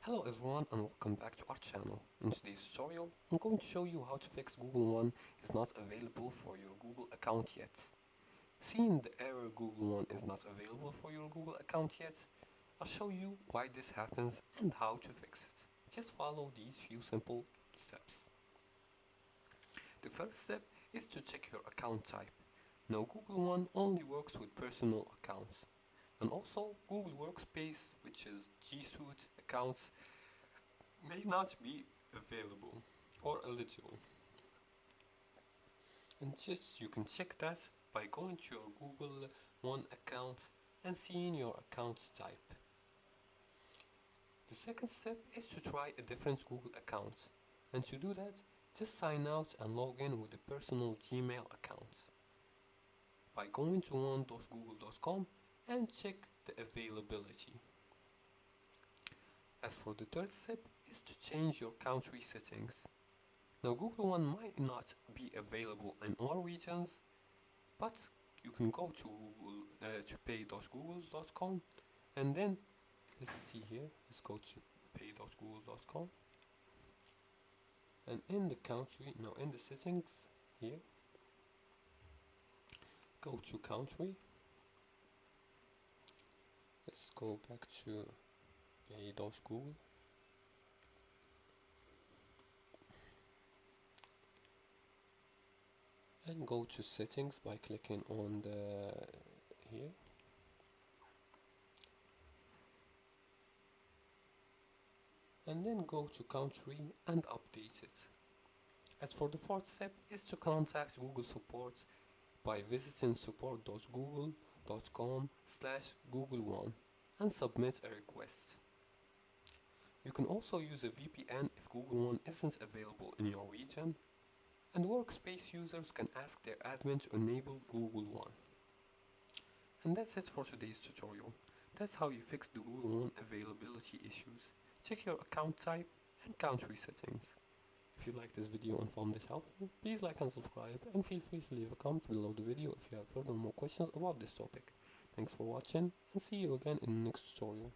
Hello everyone and welcome back to our channel. In today's tutorial, I'm going to show you how to fix Google One is not available for your Google account yet. Seeing the error Google One is not available for your Google account yet, I'll show you why this happens and how to fix it. Just follow these few simple steps. The first step is to check your account type. Now Google One only works with personal accounts. And also Google Workspace, which is G Suite accounts, may not be available or eligible. And just you can check that by going to your Google One account and seeing your account type. The second step is to try a different Google account. And to do that, just sign out and log in with a personal Gmail account by going to one.google.com and check the availability. As for the third step is to change your country settings. Now Google One might not be available in all regions, but you can go to pay.google.com and then let's see here, let's go to pay.google.com and in the country, now in the settings here, go to country. Let's go back to pay.google. And go to settings by clicking on the here. And then go to country and update it. As for the fourth step is to contact Google support by visiting support.google.com/Google1 and submit a request. You can also use a VPN if Google One isn't available in your region, and Workspace users can ask their admin to enable Google One. And that's it for today's tutorial. That's how you fix the Google One availability issues. Check your account type and country settings. If you like this video and found this helpful, please like and subscribe, and feel free to leave a comment below the video if you have further more questions about this topic. Thanks for watching, and see you again in the next tutorial.